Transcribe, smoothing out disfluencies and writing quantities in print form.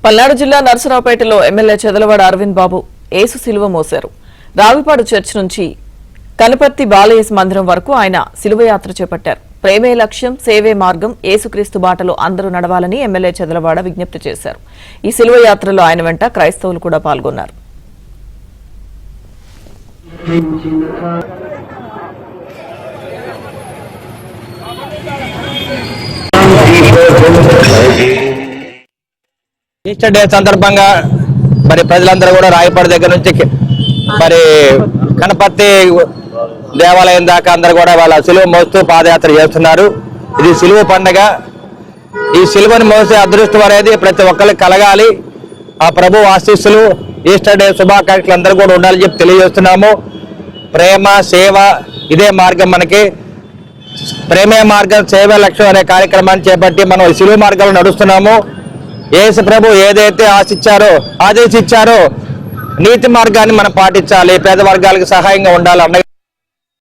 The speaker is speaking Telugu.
పల్నాడు జిల్లా నరసరావుపేటలో ఎమ్మెల్యే చెదలవాడ అరవింద్ బాబు యేసు శిలువ మోశారు. రావిపాడు చర్చ్ నుంచి కనపర్తి బాలయేసు మందిరం వరకు ఆయన శిలువయాత్ర చేపట్టారు. ప్రేమే లక్ష్యం, సేవే మార్గం, యేసుక్రీస్తు బాటలో అందరూ నడవాలని ఎమ్మెల్యే చెదలవాడ విజ్ఞప్తి చేశారు. ఈ శిలువయాత్రలో ఆయన వెంట క్రైస్తవులు కూడా పాల్గొన్నారు. ఈస్టర్ డే సందర్భంగా మరి ప్రజలందరూ కూడా రాయపాడు దగ్గర నుంచి మరి కనపర్తి దేవాలయం దాకా అందరూ కూడా వాళ్ళ సిలువ మోస్తూ పాదయాత్ర చేస్తున్నారు. ఇది సిలువ పండుగ. ఈ సిలువను మోసే అదృష్టం అనేది ప్రతి ఒక్కరికి కలగాలి. ఆ ప్రభు ఆశీస్సులు, ఈస్టర్ డే శుభాకాంక్షలు అందరూ కూడా ఉండాలని చెప్పి తెలియజేస్తున్నాము. ప్రేమ, సేవ ఇదే మార్గం. మనకి ప్రేమే మార్గం, సేవే లక్ష్యం అనే కార్యక్రమాన్ని చేపట్టి మనం ఈ సిలువ మార్గంలో నడుస్తున్నాము. యేసు ప్రభు ఏదైతే ఆదేశించారో నీతి మార్గాన్ని మనం పాటించాలి. పేద వర్గాలకు సహాయంగా ఉండాలి.